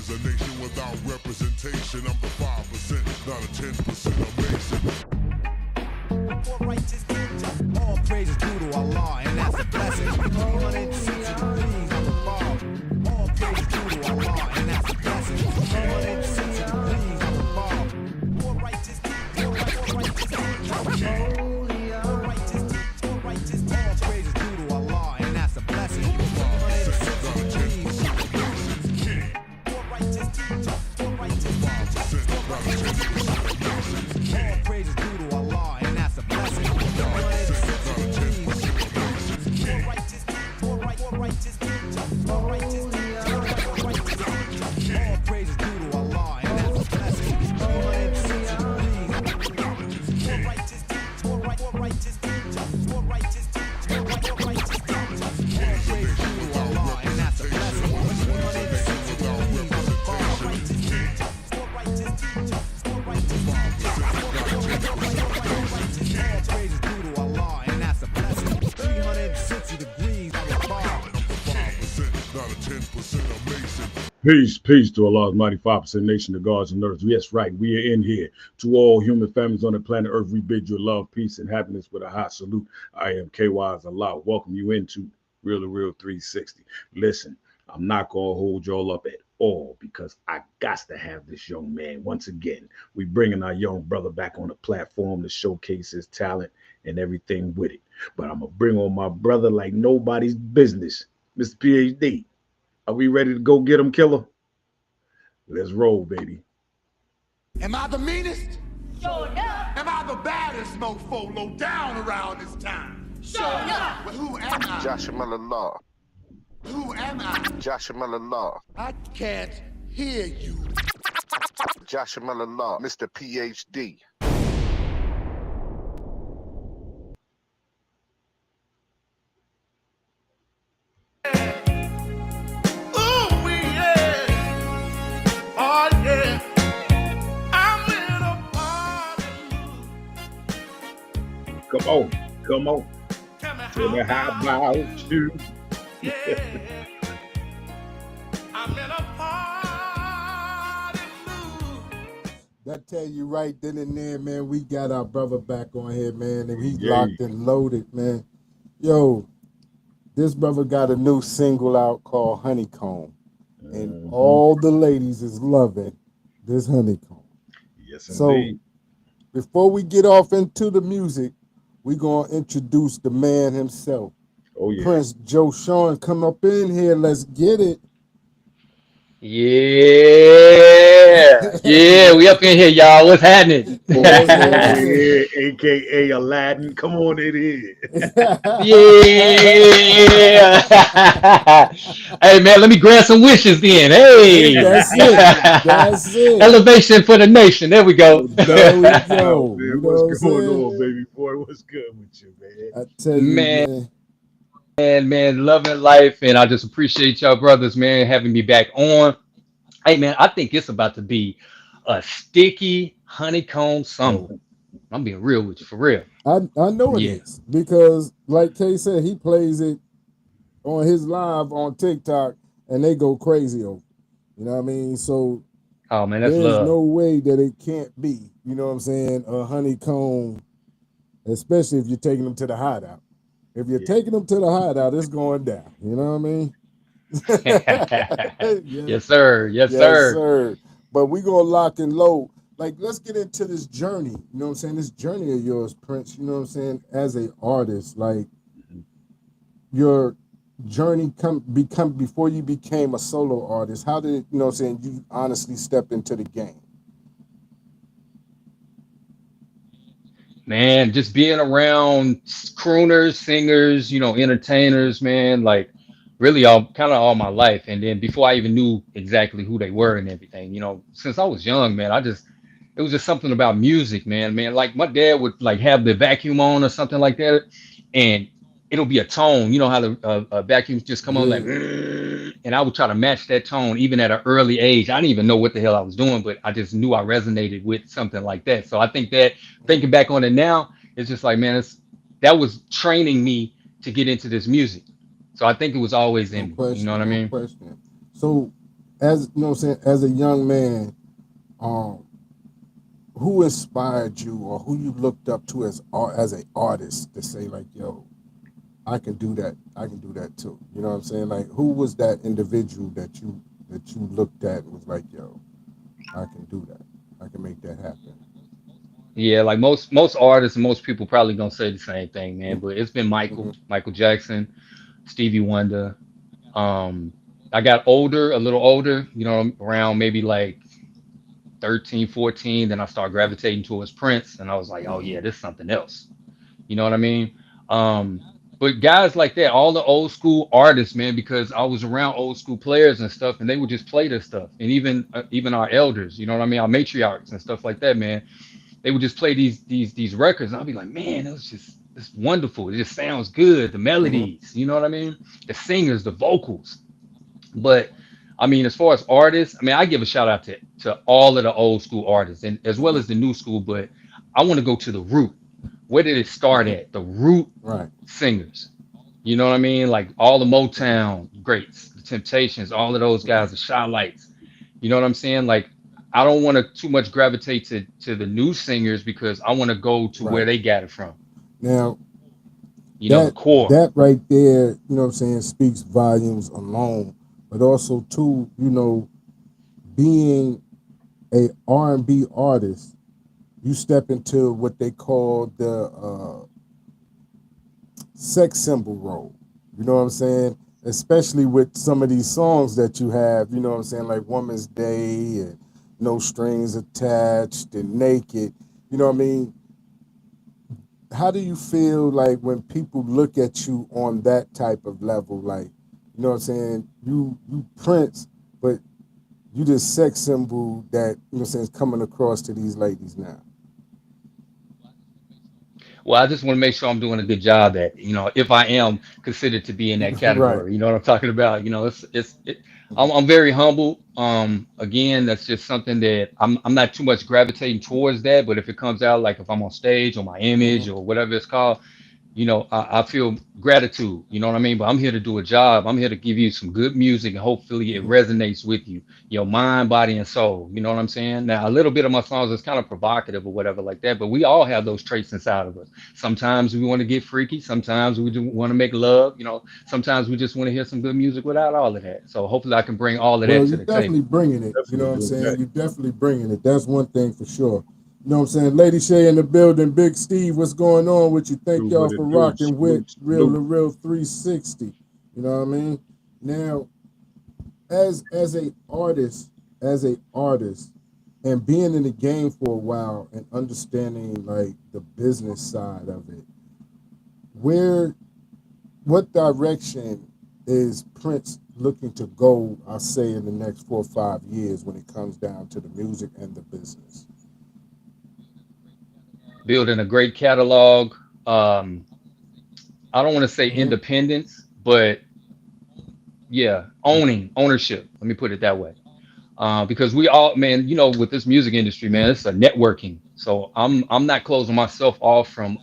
is a nation without representation. I'm the 5%, not a 10% amazing. All praises due to Allah, and that's a blessing. 360 degrees of the bomb. All praises due to Allah, and that's a blessing. 360 degrees of the bomb. More righteous, more righteous, all praises due to Allah, and that's a blessing. 360 degrees. More righteous, more righteous, all praises due to Allah, and that's a blessing. Peace to Allah's mighty 5% nation, the gods and earth. Yes, right. We are in here. To all human families on the planet Earth, we bid you love, peace, and happiness with a high salute. I am KY's Allah. Welcome you into Real2reel360. Listen, I'm not going to hold y'all up at all because I got to have this young man. Once again, we bringing our young brother back on the platform to showcase his talent and everything with it. But I'm going to bring on my brother like nobody's business, Mr. PhD. Are we ready to go get him, killer? Let's roll, baby. Am I the meanest? Sure enough. Am I the baddest mofo low down around this time? Sure enough. Well, who am I? Joshun Allah. Who am I? Joshun Allah. I can't hear you. Joshun Allah. Mr. PhD. Come on. Tell me how about you? I'm in a party mood. That tell you right then and there, man, we got our brother back on here, man, and he's locked and loaded, man. Yo, this brother got a new single out called Honeycomb, and all the ladies is loving this Honeycomb. Yes, So indeed. before we get off into the music, we're going to introduce the man himself. Oh, yeah. Prince Joshun, come up in here. Let's get it. Yeah, we up in here, y'all. What's happening? Yeah, AKA Aladdin. Come on in here. Yeah. Hey, man, let me grant some wishes then. Hey. That's it. Elevation for the nation. There we go. There we go. Man, what's going on, baby boy? What's good with you, man? I tell you, man, loving life. And I just appreciate y'all brothers, man, having me back on. Hey, man, I think it's about to be a sticky honeycomb summer. I'm being real with you, for real. I know it is, because like Kay said, he plays it on his live on TikTok and they go crazy over it. You know what I mean? So oh man, that's there's love. no way that it can't be, you know what I'm saying, a honeycomb, especially if you're taking them to the hideout. If you're taking them to the hideout, it's going down. You know what I mean? Yes, sir. Yes, sir. But we gonna lock and load. Like, let's get into this journey. You know what I'm saying? This journey of yours, Prince. You know what I'm saying? As an artist, like your journey become before you became a solo artist. How did, you know what I'm saying, you honestly step into the game? Man, just being around crooners, singers, you know, entertainers, man, like really all my life. And then before I even knew exactly who they were and everything, you know, since I was young, man, it was just something about music, man. Like my dad would like have the vacuum on or something like that, and it'll be a tone. You know how the vacuums just come on like, and I would try to match that tone even at an early age. I didn't even know what the hell I was doing, but I just knew I resonated with something like that. So I think that thinking back on it now, it's just like, man, that was training me to get into this music. So I think it was always in me. You know what I mean? So as you know what I'm saying, as a young man, um, who inspired you or who you looked up to as an artist to say like, yo, I can do that. I can do that too. You know what I'm saying? Like, who was that individual that you looked at and was like, yo, I can do that. I can make that happen. Yeah, like most artists and most people probably gonna say the same thing, man. But it's been Mm-hmm. Michael Jackson, Stevie Wonder. Um, I got older, a little older, around maybe like 13, 14. Then I started gravitating towards Prince, and I was like, oh Mm-hmm. yeah, this is something else. You know what I mean? Um, but guys like that, all the old school artists, man, because I was around old school players and stuff, and they would just play this stuff, and even our elders, you know what I mean, our matriarchs and stuff like that, man, they would just play these records, and I'd be like, man, it's wonderful. It just sounds good. The Mm-hmm. melodies, you know what I mean? The singers, the vocals. But I mean, as far as artists, I mean, I give a shout out to all of the old school artists and as well Mm-hmm. as the new school, but I want to go to the root. Where did it start Mm-hmm. at? The root Right. singers. You know what I mean? Like all the Motown greats, the Temptations, all of those Mm-hmm. guys, the Shy Lights. You know what I'm saying? Like I don't want to too much gravitate to the new singers because I want to go to where Right. they got it from. Now The that core. that right there, you know what I'm saying, speaks volumes alone, but also too, being a R&B artist, you step into what they call the sex symbol role. You know what I'm saying? Especially with some of these songs that you have, you know what I'm saying, like Woman's Day and No Strings Attached and Naked. You know what I mean? How do you feel like when people look at you on that type of level? Like, you know what I'm saying? You Prince, but you this sex symbol that, you know what I'm saying, is coming across to these ladies now. Well, I just want to make sure I'm doing a good job at, if I am considered to be in that Right. category, you know what I'm talking about? I'm very humble. Again, that's just something that I'm not too much gravitating towards that, but if it comes out, like if I'm on stage or my Mm-hmm. image or whatever it's called, I feel gratitude, you know what I mean? But I'm here to do a job. I'm here to give you some good music and hopefully it Mm-hmm. resonates with you, your mind, body, and soul. You know what I'm saying? Now, a little bit of my songs is kind of provocative or whatever like that, but we all have those traits inside of us. Sometimes we want to get freaky. Sometimes we do want to make love. Sometimes we just want to hear some good music without all of that. So hopefully I can bring all of Well, that to you're the definitely table. bringing it. You know Definitely what I'm doing saying? that. You're definitely bringing it. That's one thing for sure. You know what I'm saying? Lady Shay in the building. Big Steve, what's going on with you? Do Thank y'all what for it do. rocking with Salute, Real salute. to Real 360. You know what I mean? Now, as a artist, and being in the game for a while and understanding like the business side of it, where what direction is Prince looking to go, I'll say, in the next 4 or 5 years when it comes down to the music and the business? Building a great catalog. Um, I don't want to say Mm-hmm. independence, but yeah, ownership. Let me put it that way. Because we all, man, with this music industry, man, Mm-hmm. it's a networking. So I'm not closing myself off from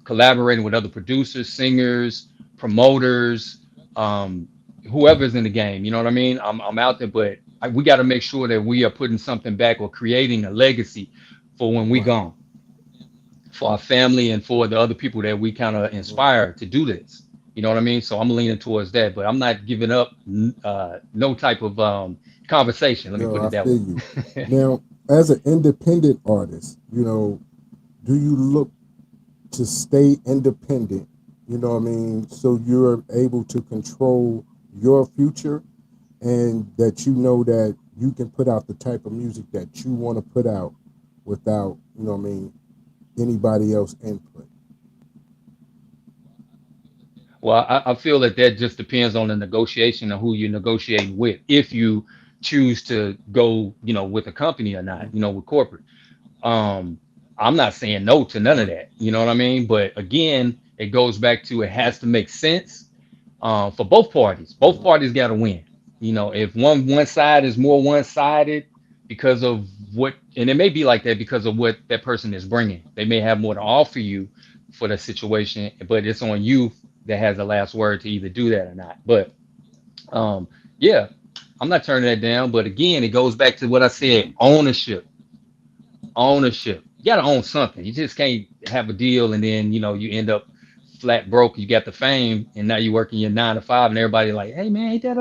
collaborating with other producers, singers, promoters, um, whoever's in the game. You know what I mean? I'm out there, but we got to make sure that we are putting something back or creating a legacy for when we Right. gone, for our family and for the other people that we kind of Mm-hmm. inspire to do this. You know what I mean? So I'm leaning towards that, but I'm not giving up no type of conversation. Let me Yo, put I it that feel you. way. Now, as an independent artist, do you look to stay independent? You know what I mean? So you're able to control your future and that you know that you can put out the type of music that you want to put out without, anybody else input. Well, I feel that that just depends on the negotiation of who you're negotiating with. If you choose to go, with a company or not, with corporate. Um, I'm not saying no to none of Right. that. You know what I mean? But again, it goes back to it has to make sense for both parties. Both Mm-hmm. parties got to win. If one side is more one-sided because of what, and it may be like that because of what that person is bringing. They may have more to offer you for the situation, but it's on you that has the last word to either do that or not. But um, yeah, I'm not turning that down. But again, it goes back to what I said: ownership. Ownership. You gotta own something. You just can't have a deal and then you end up flat broke. You got the fame, and now you working your 9 to 5, and everybody like, hey man, ain't that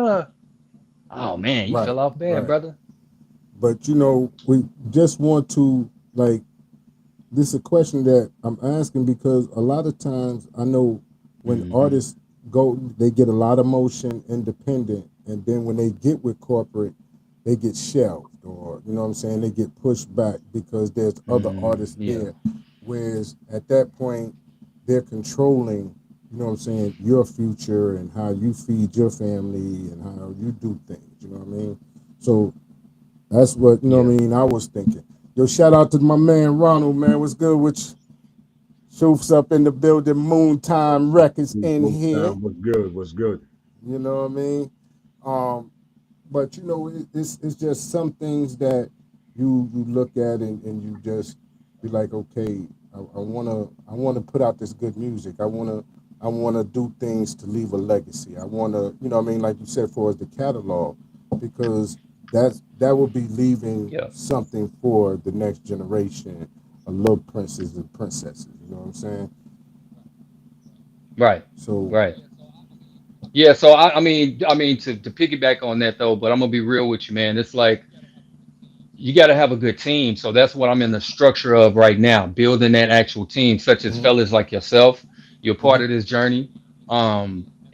oh man, you Right, fell off bad, right. brother. But we just want to like this is a question that I'm asking because a lot of times I know when Hmm. artists go, they get a lot of motion independent, and then when they get with corporate, they get shelved, or you know what I'm saying, they get pushed back because there's other artists Yeah. there. Whereas at that point, they're controlling, you know what I'm saying, your future and how you feed your family and how you do things. You know what I mean? So that's what you know Yeah. what I mean. I was thinking. Yo, shout out to my man Ronald, man. What's good with you? Shoots up in the building. Moontime Records in Most here. time was good. Was good. You know what I mean? Um, but it's just some things that you look at and you just be like, okay, I wanna put out this good music. I wanna do things to leave a legacy. I wanna, you know what I mean, like you said, for us the catalog, because that will be leaving Yeah. something for the next generation of little princes and princesses. You know what I'm saying? Right. So Right. Yeah. So I mean to piggyback on that though, but I'm gonna be real with you, man. It's like you got to have a good team. So that's what I'm in the structure of right now, building that actual team, such as mhm, fellas like yourself. You're part mhm, of this journey.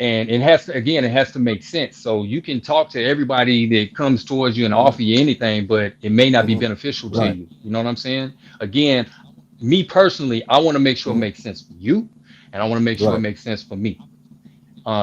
And it has to, again, it has to make sense. So you can talk to everybody that comes towards you and mhm, offer you anything, but it may not be mhm. beneficial to Right. you. You know what I'm saying? Again, me personally, I want to make sure it Mhm. makes sense for you, and I want to make sure it Right. makes sense for me.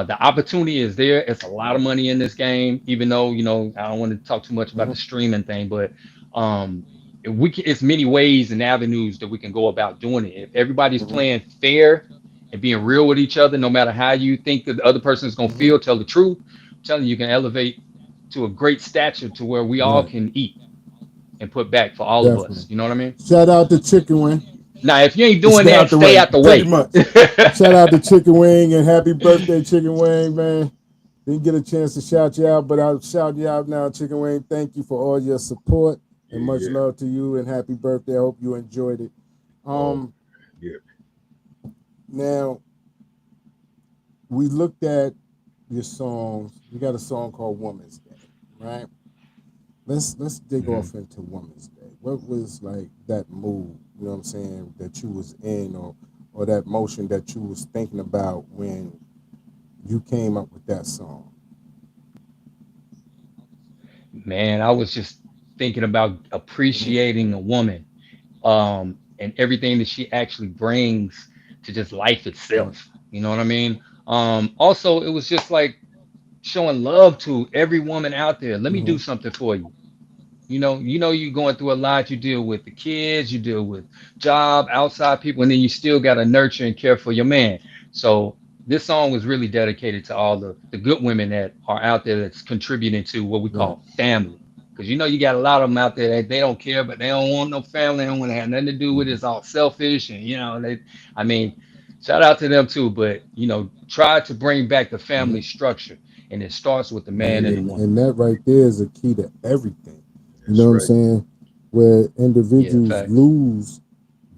The opportunity is there. It's a lot of money in this game, even though, I don't want to talk too much about Mhm, the streaming thing, but um, it's many ways and avenues that we can go about doing it. If everybody's mhm, playing fair and being real with each other, no matter how you think that the other person is going to mhm. feel, tell the truth. I'm telling you, you can elevate to a great stature to where we all Right. can eat and put back for all of Definitely. us. You know what I mean? Shout out to Chicken Wing. Now, if you ain't doing Stay that, out the stay way. out the Pretty way. much. Shout out to Chicken Wing and happy birthday, Chicken Wing, man. Didn't get a chance to shout you out, but I'll shout you out now, Chicken Wing. Thank you for all your support and much Yeah. love to you and happy birthday. I hope you enjoyed it. Oh, Um, yeah. Now we looked at your songs. You got a song called Woman's Day, right? Let's dig Mhm. off into Woman's Day. What was like that mood, you know what I'm saying, that you was in, or that motion that you was thinking about when you came up with that song? Man, I was just thinking about Mhm, appreciating a woman, and everything that she actually brings to just life right. itself. You know what I mean? Also, it was just like showing love to every woman out there. Let me do Hmm. something for you. You're going through a lot. You deal with the kids, you deal with job, outside people, and then you still got to nurture and care for your man. So this song was really dedicated to all the good women that are out there that's contributing to what we Right. call family. Because you got a lot of them out there that they don't care, but they don't want no family. They don't want to have nothing to do with it. It's all selfish, and I mean, shout out to them too. But try to bring back the family Hmm. structure, and it starts with the man and the And, woman. and that right there is a key to everything. You know That's what I'm right. saying? Where Yeah, individuals facts. lose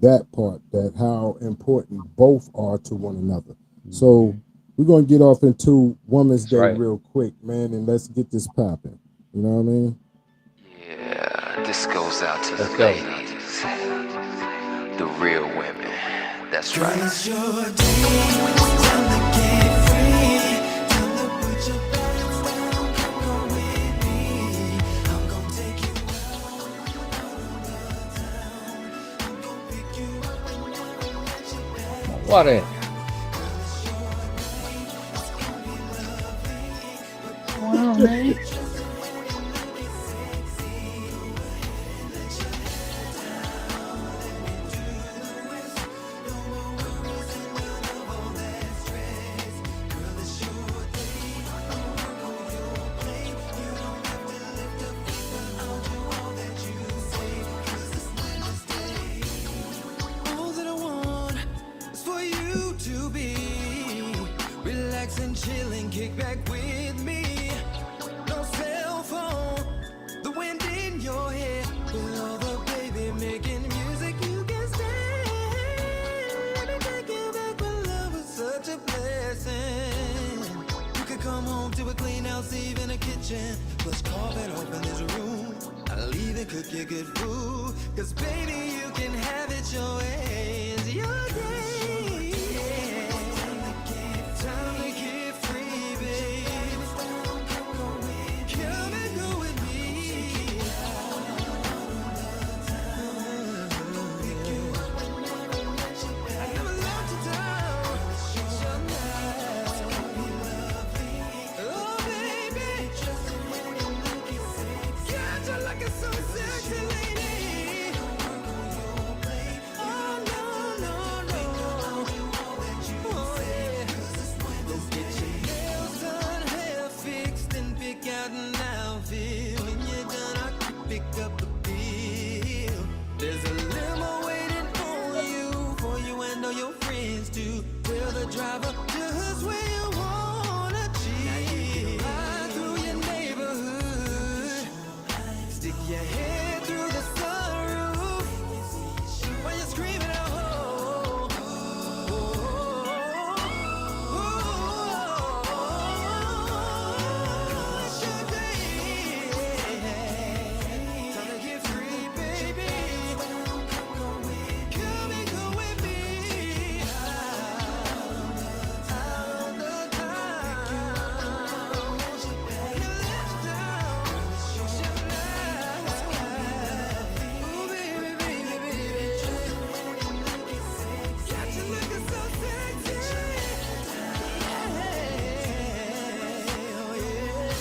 that part, that how important both are to one another. So Mhm. we're gonna get off into Women's That's Day right. real quick, man, and let's get this popping. You know what I mean? Yeah, this goes out to Let's the go. ladies, the real women. That's right. What? What's going on, man? All that I want is for you to be relax and chill and kick back with me. No cell phone. to cook you good food. Cause baby, you can have it your way. It's your day. Yeah. Time to get free, babe. Come and go with me. I never let you down. It's your night. Oh, baby. God, you're looking so sexy, lady. Oh, no, no, no. Oh, yeah. Go get your nails done, hair fixed, and pick out an outfit. When you're done, I can pick up the bill. There's a limo waiting for you and all your friends too. Tell the driver just where you wanna chill. Ride through your neighborhood, stick your head through the sunroof while you're screaming out, oh, oh, oh, oh, it's your day. Time to get free, baby. Come and go with me. Out on the town. You let down. It's your life. Ooh, baby, baby, baby. Got you looking so sexy. Oh, yeah.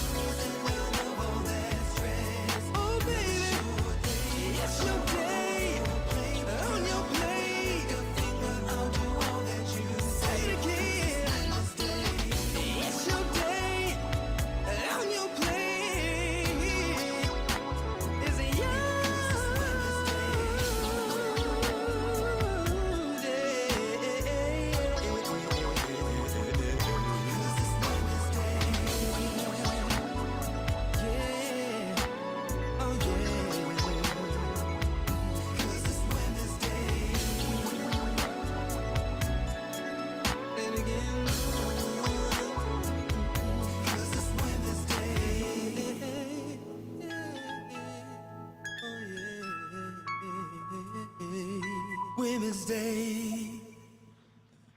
Oh, baby. It's your day. On your plate. Say it again. It's your day. On your plate. Is it your day? Yeah. Oh, yeah. And again, Women's Day.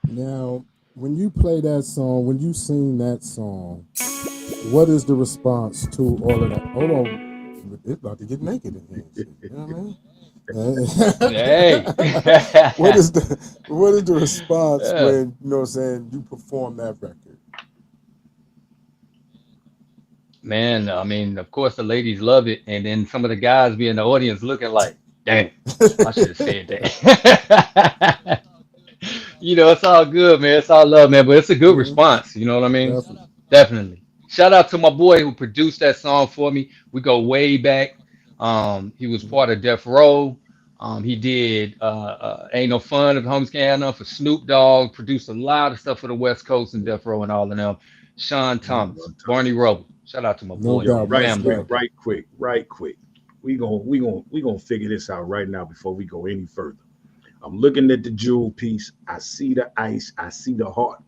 Now, when you play that song, when you sing that song, what is the response to all of that? Hold on, it's about to get naked in here. and shit, you know what I mean? Hey. What is the response Yeah. when you know what I'm saying you perform that record? Man, I mean, of course the ladies love it, and then some of the guys be in the audience looking like, damn, I should have said that. It's all good, man. It's all love, man. But it's a good Mhm, response. You know what I mean? definitely. Definitely. Shout out to my boy who produced that song for me. We go way back. He was Mhm. part of Death Row. He did Ain't No Fun if Homies Can't Have None for Snoop Dogg. Produced a lot of stuff for the West Coast and Death Row and all of them. Sean Thomas, Barney Rubble. Shout out to my No boy, Yo, man. doubt, right most Family quick, right there. definitely. right quick, right quick. We gonna figure this out right now before we go any further. I'm looking at the jewel piece. I see the ice. I see the heart.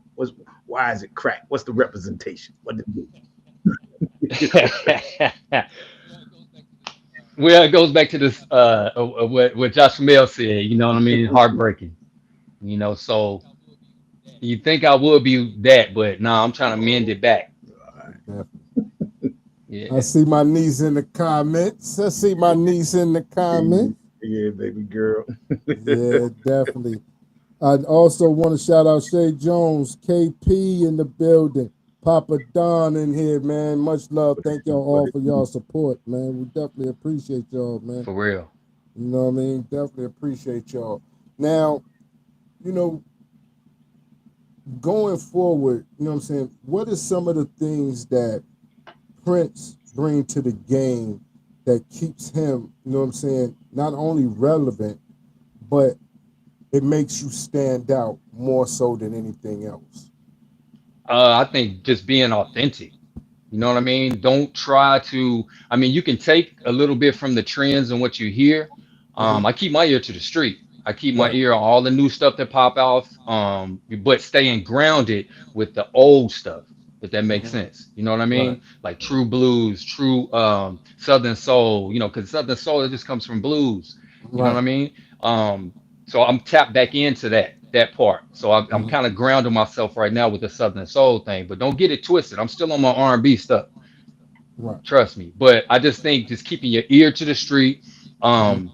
Why is it cracked? What's the representation? What did it do? Well, it goes back to this what Josh Mel said, you know what I mean? Heartbreaking. So you think I would be that, but no, I'm trying to mend it back. Definitely. I Yeah. see my niece in the comments. I see my niece in the Yeah, comments. yeah, baby girl. Yeah, definitely. I also want to shout out Shay Jones, KP in the building, Papa Don in here, man. Much love. What it Thank do? y'all What all it for do? y'all support, man. We definitely appreciate y'all, man. For real. You know what I mean? Definitely appreciate y'all. Now, you know, going forward, you know what I'm saying? What are some of the things that Prince bring to the game that keeps him, you know what I'm saying, not only relevant, but it makes you stand out more so than anything else? I think just being authentic. You know what I mean? Don't try to, I mean, you can take a little bit from the trends and what you hear. Hmm. I keep my ear to the street. I keep my Right. ear on all the new stuff that pop off, but staying grounded with the old stuff. if that makes Mm-hmm. sense. You know what I Right. mean? Like true blues, true Southern soul, because Southern soul it just comes from blues. You know what Right. I mean? Um, so I'm tapped back into that part. So I'm Mm-hmm. kind of grounding myself right now with the Southern soul thing, but don't get it twisted. I'm still on my R&B stuff. Right. Trust me. But I just think just keeping your ear to the street, Mm-hmm. um,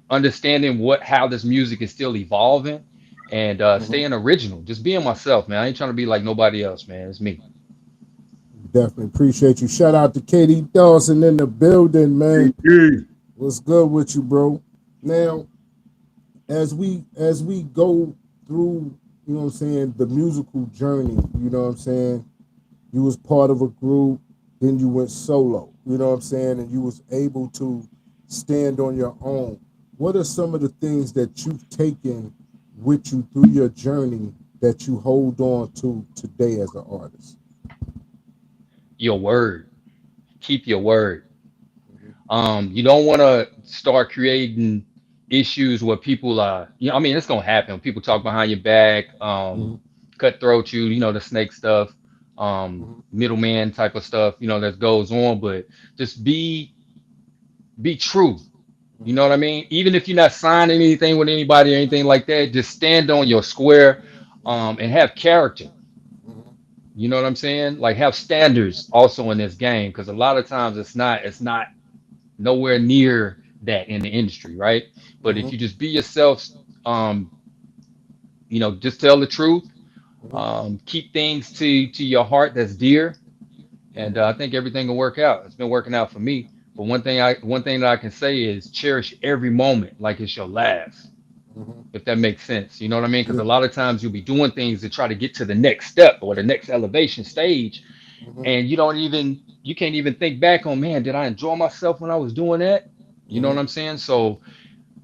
understanding how this music is still evolving, and Mm-hmm. staying original. Just being myself, man. I ain't trying to be like nobody else, man. It's me. Definitely appreciate you. Shout out to Katie Dawson in the building, man. Yeah. What's good with you, bro? Now, as we go through, you know what I'm saying, the musical journey, you know what I'm saying, you was part of a group, then you went solo, you know what I'm saying, and you was able to stand on your own. What are some of the things that you've taken with you through your journey that you hold on to today as an artist? Your word. Keep your word. You don't want to start creating issues where people I mean, it's gonna happen. People talk behind your back, Mm-hmm. cutthroat you, the snake stuff, Mm-hmm. middleman type of stuff, that goes on. But just be true. You know what I mean? Even if you're not signing anything with anybody or anything like that, just stand on your square, and have character. You know what I'm saying? Like have standards also in this game, because a lot of times it's not nowhere near that in the industry, right? But if Mm-hmm. you just be yourself, um, just tell the truth, Mm-hmm. keep things to your heart that's dear, and Mm-hmm. I think everything will work out. It's been working out for me. But one thing that I can say is cherish every moment like it's your last, Mm-hmm. if that makes sense. You know what I mean? Because Yeah. a lot of times you'll be doing things to try to get to the next step or the next elevation stage, Mm-hmm. and you can't even think back on, man, did I enjoy myself when I was doing that? You know what Mm-hmm. I'm saying? So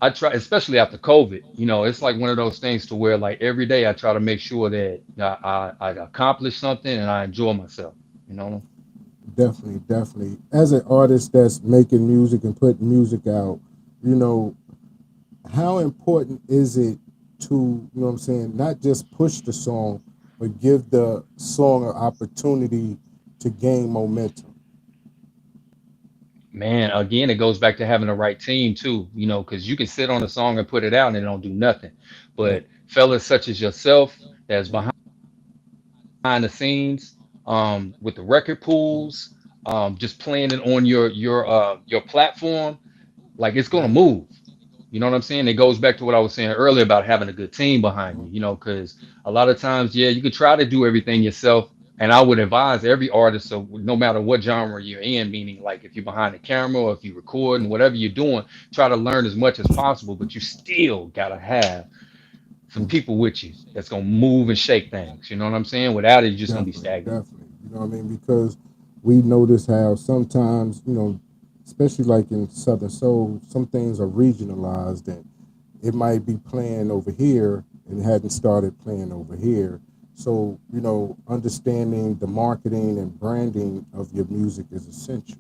I try, especially after COVID, it's like one of those things to where like every day I try to make sure that I accomplish something and I enjoy myself. You know? Definitely, definitely. As an artist that's making music and putting music out, you know, how important is it to, you know what I'm saying, not just push the song, but give the song an opportunity to gain momentum? Man, again, it goes back to having the right team too, because you can sit on a song and put it out and it don't do nothing. Right. But fellas such as yourself that's Mm-hmm. behind the scenes, with the record pools, just playing it on your platform, like it's gonna Mm-hmm. move. You know what I'm saying? It goes back to what I was saying earlier about having a good team behind you, because a lot of times, yeah, you could try to do everything yourself. And I would advise every artist, so no matter what genre you're in, meaning like if you're behind the camera or if you record and whatever you're doing, try to learn as much as possible, but you still gotta have some Mm-hmm. people with you that's gonna move and shake things. You know what I'm saying? Without it, you're just gonna be Definitely, stagnant. definitely. You know what I mean? Because we notice how sometimes, you know, especially like in Southern Soul, some things are regionalized and it might be playing over here and hadn't started playing over here. So, you know, understanding the marketing and branding of your music is essential.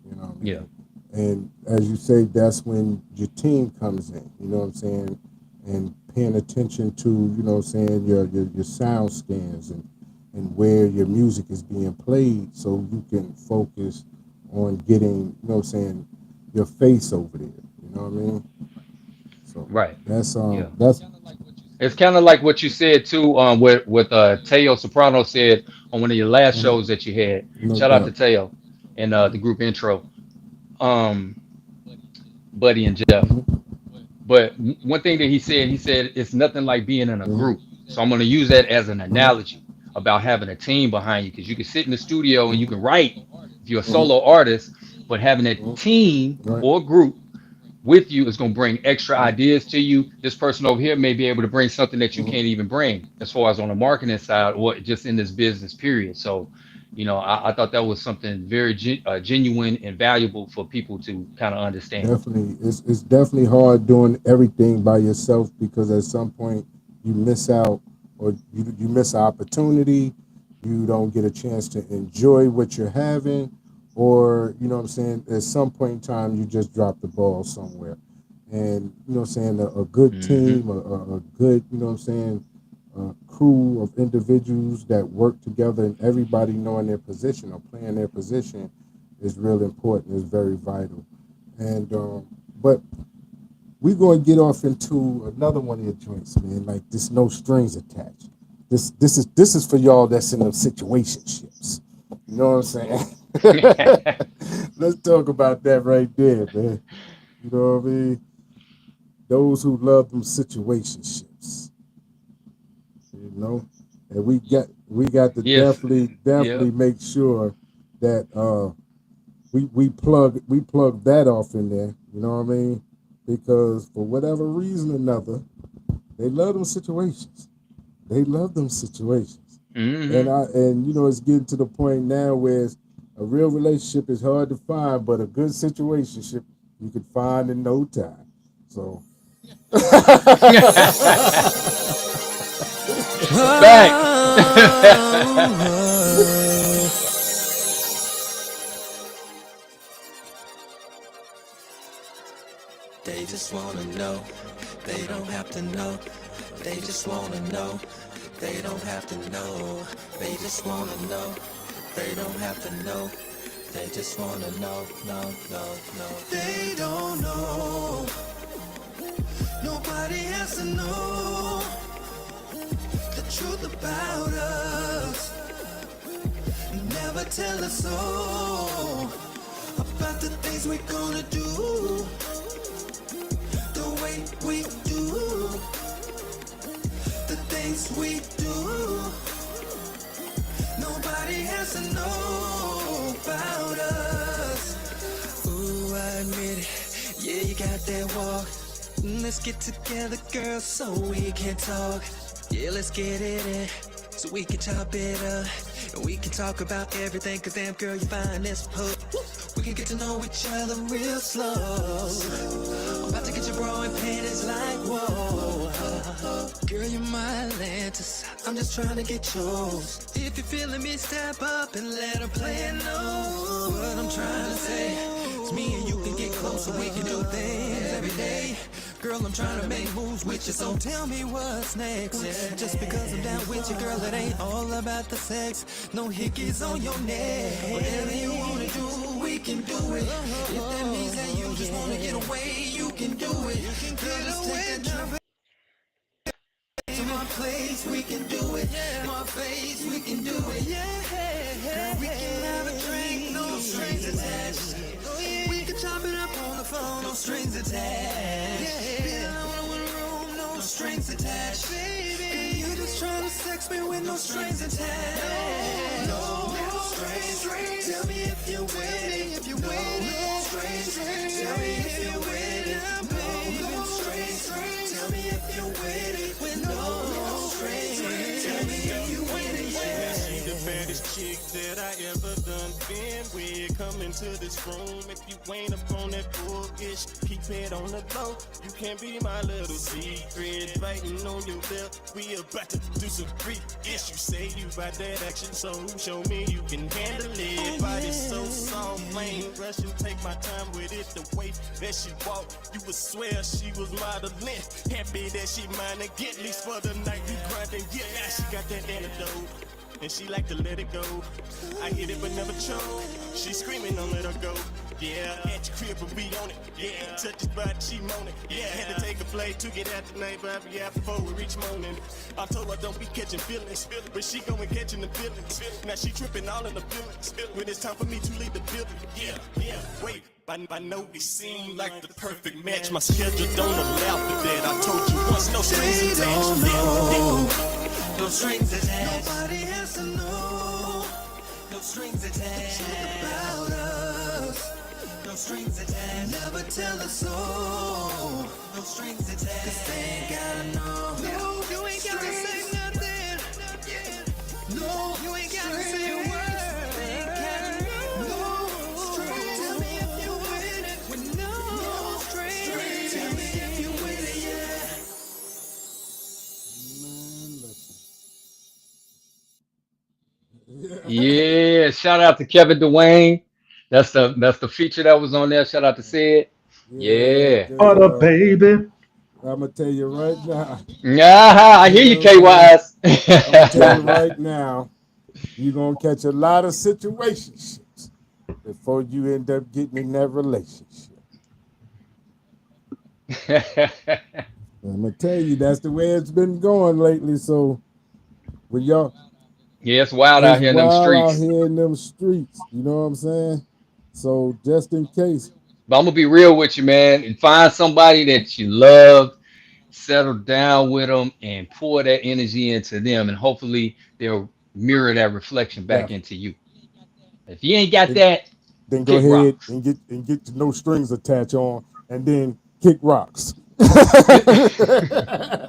You know what I Yeah. mean? And as you say, that's when your team comes in, you know what I'm saying? And paying attention to, you know what I'm saying, your sound scans and where your music is being played so you can focus on getting, you know what I'm saying, your face over there. You know what I mean? So Right. that's Yeah. that's It's kind of like what you said too, what Teo Soprano said on one of your last mhm, shows that you had. no Shout out to doubt. Teo and the Hmm. group intro, um, Buddy and Jeff. Hmm. But one thing that he said it's nothing like being in a Hmm. group. So I'm going to use that as an Hmm. analogy about having a team behind you, because you can sit in the studio and you Hmm. can write if you're a Hmm. solo artist, but having a Hmm. team Right. or group with you is going to bring extra ideas to you. This person over here may be able to bring something that you Hmm. can't even bring as far as on the marketing side or just in this business period. So, I thought that was something very genuine and valuable for people to kind of understand. Definitely, it's definitely hard doing everything by yourself because at some point you miss out or you miss an opportunity. You don't get a chance to enjoy what you're having, or you know what I'm saying. At some point in time, you just drop the ball somewhere, and you know what I'm saying. A good Hmm. team, a good, you know what I'm saying, crew of individuals that work together, and everybody knowing their position or playing their position is real important. Is very vital. And but we're gonna get off into another one of your joints, man. Like this, no strings attached. This is for y'all that's in them situationships. You know what I'm saying? Let's talk about that right there, man. You know what I mean? Those who love them situationships. You know, and we got to Yes. definitely Yep. make sure that we plug that off in there. You know what I mean? Because for whatever reason or another, they love them situations. They love them situations. Hmm. And it's getting to the point now where a real relationship is hard to find, but a good situationship you can find in no time. So Facts. They just wanna know, they don't have to know. They just wanna know, they don't have to know. They just wanna know, they don't have to know. They just wanna know, no. They don't know, nobody has to know the truth about us. Never tell us all about the things we're gonna do. The way we do, the things we do. Nobody has to know about us. Ooh, I admit it, yeah, you got that walk. Let's get together, girl, so we can talk. Yeah, let's get it in, so we can chop it up. And we can talk about everything, cause damn girl, you find this hook. We can get to know each other real slow. I'm about to get your bra and panties like whoa. Girl, you're my Atlantis, I'm just trying to get yours. If you're feeling me, step up and let her play it know. What I'm trying to say is me and you can get close so we can do things every day. Girl, I'm trying to make moves with you, so tell me what's next. Just because I'm down with you, girl, it ain't all about the sex. No hickeys on your neck. Whatever you wanna do, we can do it. If that means that you just wanna get away, you can do it. Girl, let's take that trip to my place, we can do it. My face, we can do it. Girl, we can have a drink, no strings attached. We can chop it up on the phone, no strings attached. Be alone in a room, no strings attached. Baby, you just trying to sex me with no strings attached. No strings. Tell me if you're waiting, if you're waiting. No strings. Tell me if you're waiting. No strings. Tell me if you're waiting. With no strings. Tell me if you're waiting. Yeah, she the baddest chick that I ever done been with. Come into this room if you ain't up on that bullish. Keep it on the low, you can't be my little secret. Biting on your lip, we about to do some freak-ish. You say you about that action, so show me you can handle it. Body so soft, plain Russian, take my time with it. The way that she walk, you would swear she was modeling. Happy that she mine again, at least for the night you grinding. Yeah, now she got that antidote, and she like to let it go. I hit it but never choke. She screaming, don't let her go. Yeah, at your crib but we on it. Yeah, touch his body, she moan it. Yeah, had to take a flight to get out tonight, but I'll be out before we reach morning. I told her don't be catching feelings, but she going catching the feelings. Now she tripping all in the feelings. When it's time for me to leave the building. Yeah, wait. I know we seem like the perfect match. My schedule don't allow for that. I told you once, no strings attached. Yeah. No strings attached. Nobody has to know. No strings attached. About us. No strings attached. Never tell us so. No strings attached. Cause they ain't gotta know. No, you ain't gotta say nothing. No, you ain't gotta say a word. They ain't gotta know. No strings. Tell me if you with it. With no strings. Tell me if you with it, yeah. Yeah. Shout out to Kevin Dwayne. That's the feature that was on there. Shout out to Sid. Yeah, Yeah. good, What up, baby? I'm gonna tell you right now. Yeah, I You hear you, know what I'm saying? I'm gonna tell you KYS. right now. You're gonna catch a lot of situationships before you end up getting in that relationship. I'm gonna tell you that's the way it's been going lately. So when y'all, Yeah, it's wild out it's here in them wild out streets. here in them streets. You know what I'm saying? So just in case, But I'm gonna be real with you, man. And find somebody that you love, settle down with them, and pour that energy into them, and hopefully they'll mirror that reflection back definitely. into you. If you ain't got Then, that, then go kick ahead rocks. and get the no strings attached on, and then kick rocks.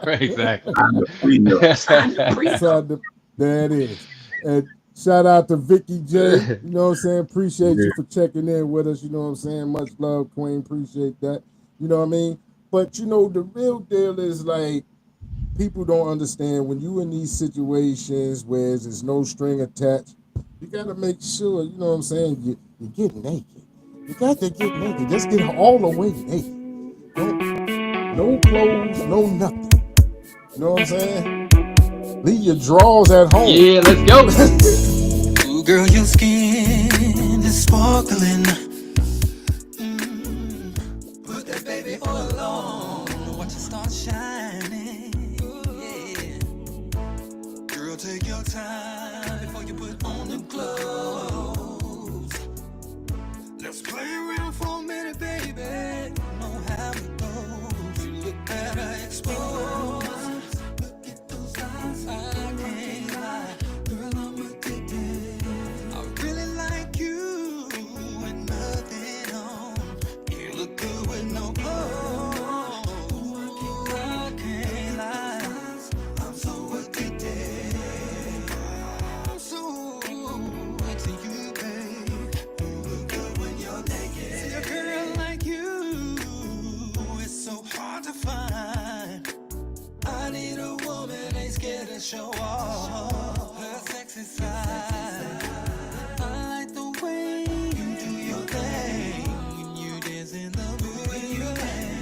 Exactly. Sign the prenup. Sign the So prenup. there it is. And shout out to Vicky J. You know what I'm saying? Appreciate Yeah. you for checking in with us. You know what I'm saying? Much love, Queen. Appreciate that. You know what I mean? But you know, the real deal is like people don't understand when you in these situations where there's no string attached, you gotta make sure, you know what I'm saying, you get naked. You got to get naked. Just get all the way naked. Don't, no clothes, no nothing. You know what I'm saying? Leave your drawers at home. Yeah, let's go. Ooh, girl, your skin is sparkling. Put that baby oil on. Watch it start shining. Ooh, yeah. Girl, take your time before you put on the clothes. Let's play around for a minute, baby. You know how it goes. You look better exposed. Look at those eyes. I can't lie. Girl, I'm addicted. I really like you with nothing on. You look good with no clothes. I can't lie. I'm so addicted. I'm so into you, babe. You look good when you're naked. See a girl like you, it's so hard to find. I need a woman ain't scared to show off her sexy side. I like the way you do your thing when you dance in the movie.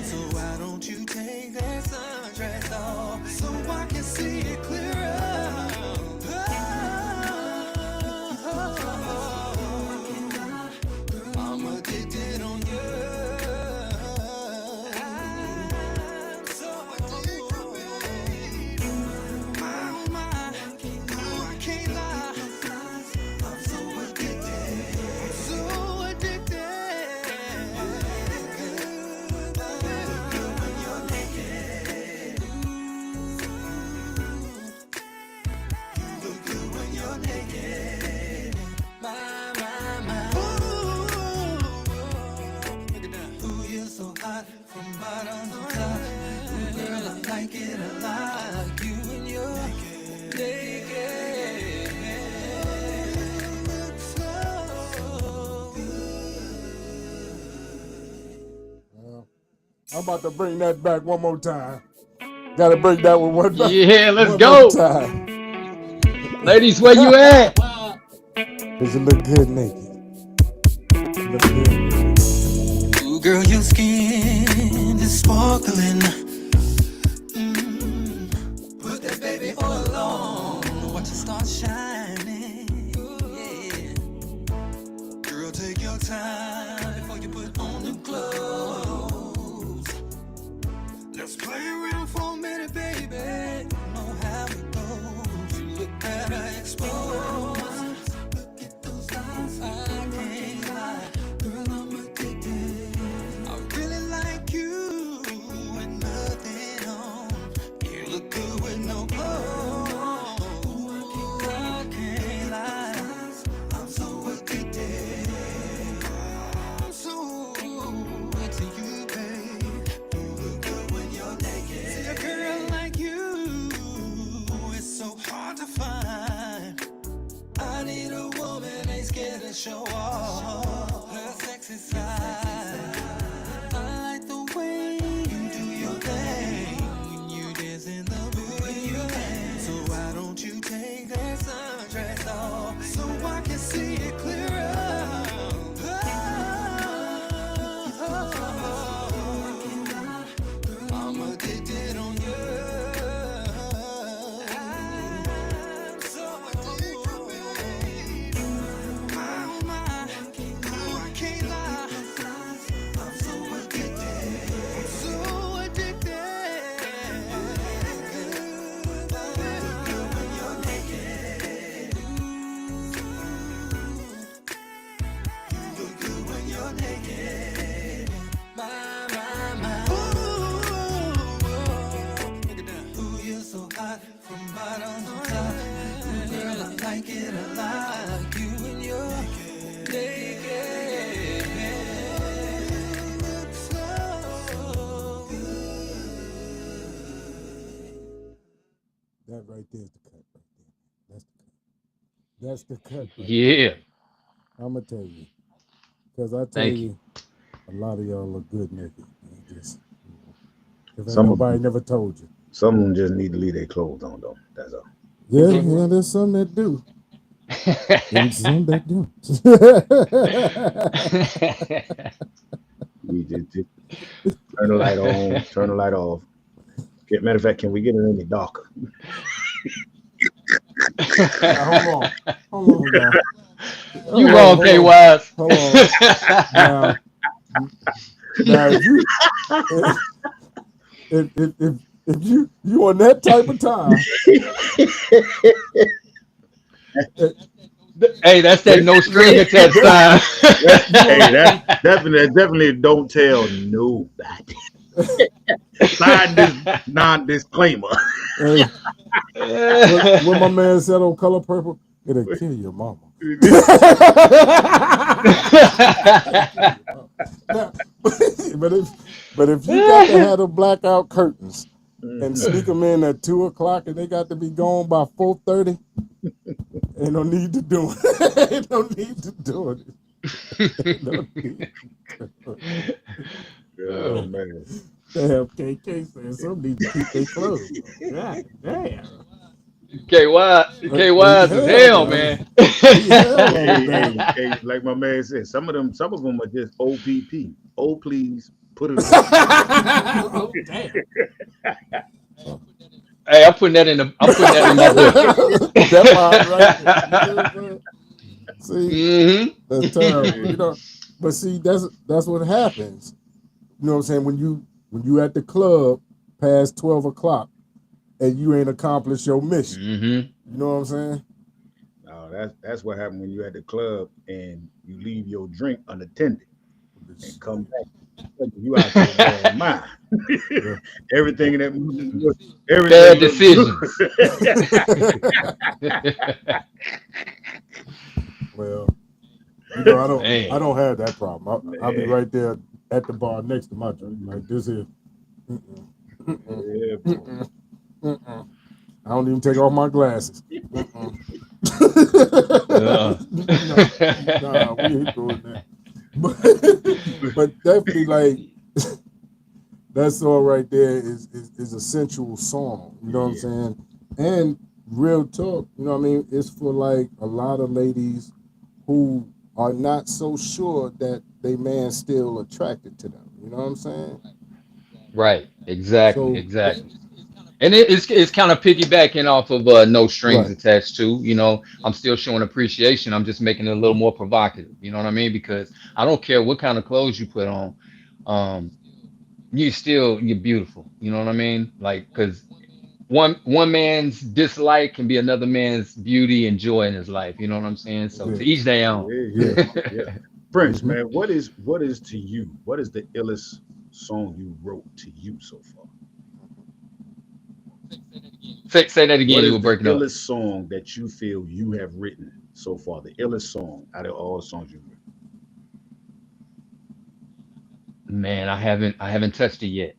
So why don't you take that sundress off so I can see it clearer? I'm addicted on you. I'm so addicted, babe. My, oh my, I can't lie. I'm so addicted. I'm so addicted. Look good when you're naked. You look good when you're naked. My. Ooh, look at that. Ooh, you're so hot from bottom to top. Ooh, girl, I like it a lot. You and your naked. Look so I'm about to bring that back one more time. Gotta bring that one back Yeah, let's one more go. time. Ladies, where you at? Cause you look good naked. You look good naked. ooh, girl, your skin is sparkling. Put that baby oil on. Watch it start shining. Ooh, yeah. Girl, take your time before you put on the clothes. Let's play around for a minute, baby. You know how it goes. You look better exposed. Look at those eyes. I can't lie. Girl, I'm addicted. I really like you and nothing. right there's the cut right there. That's the cut right there. Yeah. I'm gonna tell you, because I tell Thank you. you, a lot of y'all look good naked. Just if ain't Some of nobody them, never told you. some of them just need to leave their clothes on though. That's all. Yeah, yeah, there's some that do, and some that don't. We just turn the light on, turn the light off. Matter of fact, can we get it any darker? Now hold on, hold on now, You hold on, wrong, hold K on, Wise. hold on. Now, now if you if you on that type of time, eh, Hey, that's that no string attached time. you Hey, on that definitely don't tell nobody. Sign this non-disclaimer. hey, what my man said on Color Purple, it'll kill your mama. Now, but if you got to have the blackout curtains and sneak them in at 2 o'clock and they got to be gone by 4:30, ain't no need to do it. Ain't no need to do it. Ain't no need to do it. Oh man. Damn, KK said some need to keep their clothes on. God damn. K He Wise is hell hell, now. man. He hell on it Hey, now. hey, like my man said, some of them are just OPP. Oh, please put it on. Oh, damn. Hey, I'm putting that in my book. That part right there. You see what I'm saying? See, hmm that's terrible. But see, that's what happens. You know what I'm saying? When you at the club past 12 o'clock and you ain't accomplished your mission. hmm You know what I'm saying? No, that's what happened when you at the club and you leave your drink unattended and come back. You out your damn mind. Yeah. Everything that Bad everything look decisions. good. Well, I don't I Man. don't have that problem. I'll be Man, right there at the bar next to my drink. Like this is mm-mm, mm-mm, yeah, boy. mm-mm, mm-mm. I don't even take off my glasses. Mm-mm. Uh. No, nah, we ain't doing that. But definitely like that song right there is a sensual song. You know what I'm Yeah. saying? And real talk, you know what I mean? It's for like a lot of ladies who are not so sure that they man still attracted to them. You know what I'm saying? Right. Exactly. So Exactly. And it's kind of piggybacking off of no strings right. attached to, I'm still showing appreciation. I'm just making it a little more provocative. You know what I mean? Because I don't care what kind of clothes you put on. Um, you're beautiful. You know what I mean? Like, because one man's dislike can be another man's beauty and joy in his life. You know what I'm saying? So Yeah. to each their own. Yeah, Yeah. yeah, yeah. Prince, Mm-hmm. man, what is to you? What is the illest song you wrote to you so far? Say that again. What You is were the breaking up. illest song that you feel you have written so far? The illest song out of all the songs you've written. Man, I haven't touched it yet.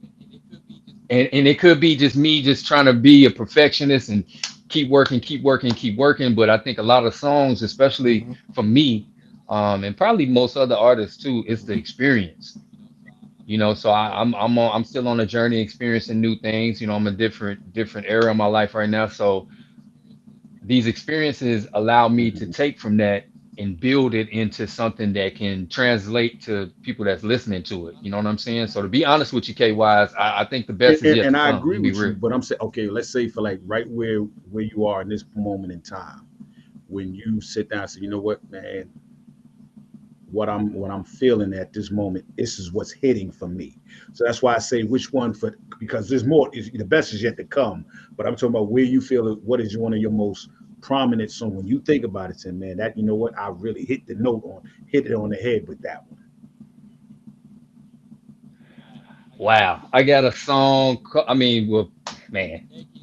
And it could be just me just trying to be a perfectionist and keep working, keep working, keep working. But I think a lot of songs, especially Mm-hmm. for me, and probably most other artists too, it's the Mm-hmm. experience. So I'm still on a journey, experiencing new things. I'm a different era of my life right now. So these experiences allow me to Mhm. take from that and build it into something that can translate to people that's listening to it. You know what I'm saying? So to be honest with you, K Wise, I think the And, best is and, yet and to I come. I'm agree gonna be with you, real. but I'm saying, okay, let's say for like right where you are in this moment in time, when you sit down and say, you know what, man, what I'm feeling at this moment, this is what's hitting for me. So that's why I say which one for because there's more. The best is yet to come. But I'm talking about where you feel what is one of your most prominent songs when you think about it. Saying, man, that you know what, I really hit it on the head with that one. Wow, I got a song. I mean, well, man,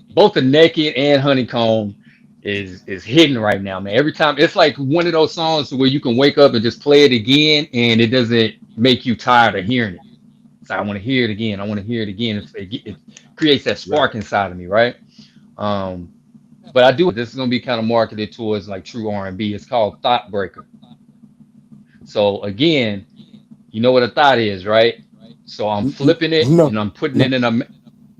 both the Naked and Honeycomb is hitting right now, man. Every time it's like one of those songs where you can wake up and just play it again, and it doesn't make you tired of hearing it. So I want to hear it again. I want to hear it again. It creates that Right. spark inside of me, right? Um, but I do. This is gonna be kind of marketed towards like true R&B. It's called Thought Breaker. So again, you know what a thought is, right? So I'm flipping it No, and I'm putting no, it in a.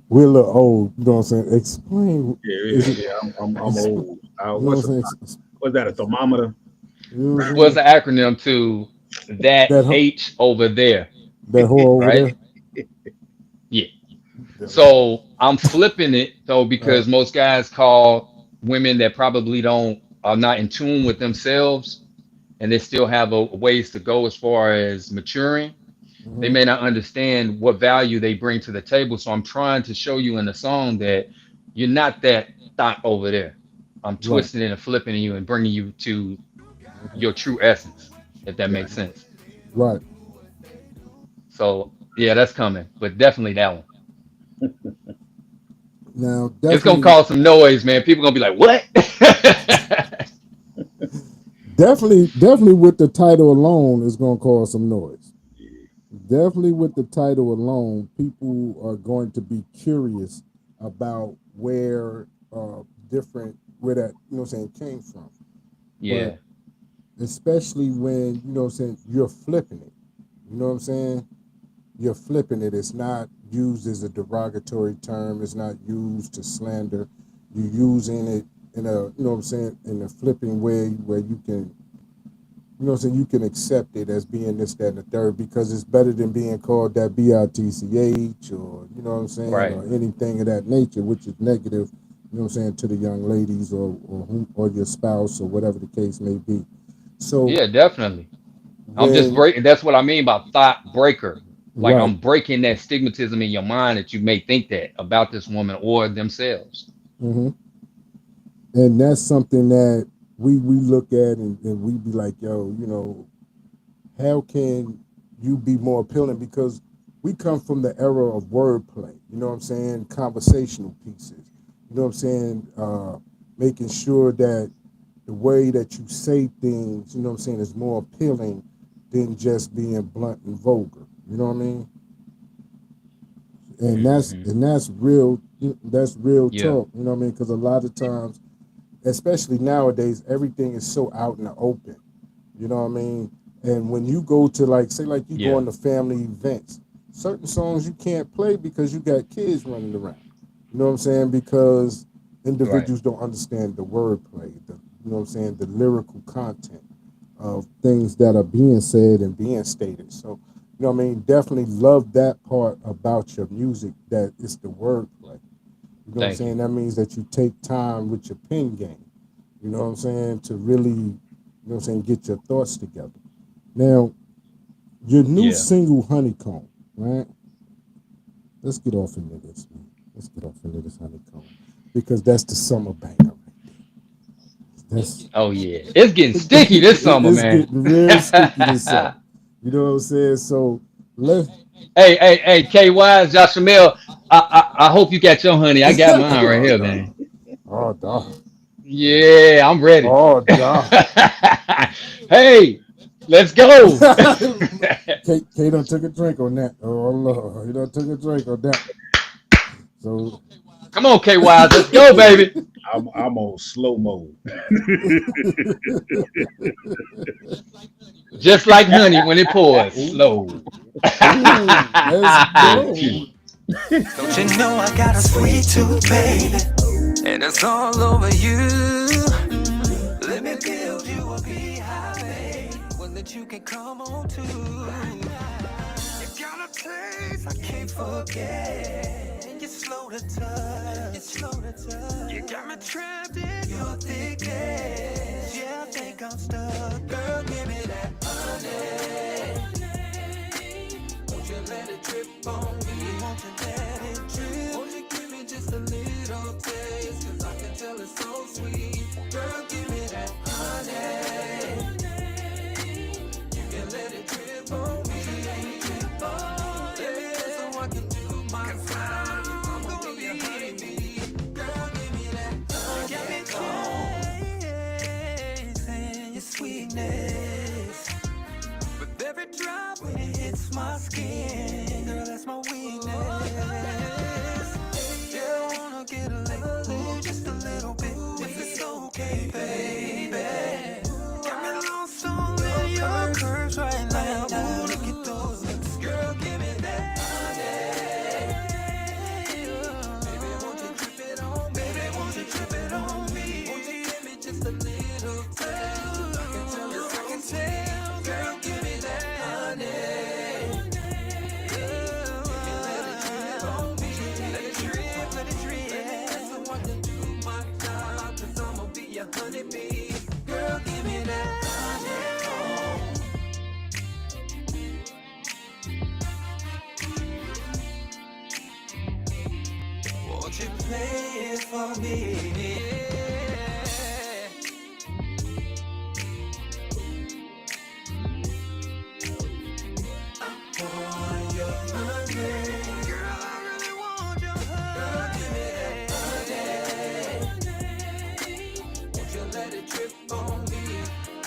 we're a little old. You know what I'm saying? Explain. Yeah, Is yeah, it? yeah. I'm It's, old. you know what What's I'm saying? what's that? A thermometer? You know what I'm Was saying? an acronym to that That H over there, that whore over right? there. Yeah. That- So I'm flipping it though Uh, because most guys call women that probably don't are not in tune with themselves and they still have a ways to go as far as maturing. They mhm. may not understand what value they bring to the table. So I'm trying to show you in the song that you're not that thought over there. I'm Right. twisting it and flipping you and bringing you to Mhm. your true essence, if that Got makes sense. Right. So yeah, that's coming, but definitely that one. Now, It's gonna definitely, cause some noise, man. People gonna be like, "What?" definitely with the title alone is going to cause some noise. Definitely with the title alone, people are going to be curious about where different where that what I'm saying came from. But Yeah. especially when what I'm saying you're flipping it. You know what I'm saying? You're flipping it. It's not used as a derogatory term. It's not used to slander. You're using it in a what I'm saying in a flipping way where you can what I'm saying you can accept it as being this, that, and the third because it's better than being called that bitch or what I'm saying Right. or anything of that nature, which is negative. What I'm saying to the young ladies or your spouse or whatever the case may be. So Yeah, definitely. I'm just when breaking. That's what I mean by thought breaker. Like right. I'm breaking that stigmatism in your mind that you may think that about this woman or themselves. hmm And that's something that we look at and we be like, yo, how can you be more appealing? Because we come from the era of wordplay, you know what I'm saying? Conversational pieces, you know what I'm saying? Making sure that the way that you say things, you know what I'm saying, is more appealing than just being blunt and vulgar. You know what I mean? And that's Hmm. and that's real. That's real Yeah. talk. You know what I mean? Because a lot of times, especially nowadays, everything is so out in the open. You know what I mean? And when you go to like say like you go Yeah. into family events, certain songs you can't play because you got kids running around. You know what I'm saying? Because Right. individuals don't understand the wordplay, you know what I'm saying, the lyrical content of things that are being said and being stated. So, you know what I mean? Definitely love that part about your music, that it's the wordplay. You know what I'm Thank you. saying? That means that you take time with your pen game. You know what I'm saying? To really, what I'm saying, get your thoughts together. Now, your new Yeah. single Honeycomb, right? Let's get off into this, man. Let's get off into this Honeycomb. Because that's the summer banger right there. That's Oh yeah. It's getting sticky this summer, it's man. getting real sticky this summer. You know what I'm saying? So let Hey, KY, Joshua Mill. I hope you got your honey. I got mine right oh here, dog. man. Oh dog. Yeah, I'm ready. Oh dog. Hey, let's go. Kate done took a drink on that. Oh Lord. He done took a drink on that. So Come on, KY, let's go, baby. I'm on slow mode. Just like honey when it pours, slow. ooh, let's It's go. cute. Don't you know I got a sweet tooth, baby, and it's all over you. Let me build you a beehive, babe, one that you can come on to. You got a taste I can't forget, and you're slow to touch. You're slow to touch. You got me trapped in your thickness. Yeah, I think I'm stuck. Girl, give me that honey. Won't you let it drip on me? Won't you let it drip? Won't you give me just a little taste? Cause I can tell it's so sweet. Girl, give me that honey. You can let it drip on me. Drip on me. So I can do my time. I'm gonna be a honeybee. Girl, give me that honey. You got me chasing your sweetness. With every drop when it hits my skin, girl, that's my weakness. Yeah, I wanna get a little, just a little bit. play it for me? I want your honey. Girl, I really want your honey. Won't you let it drip on me?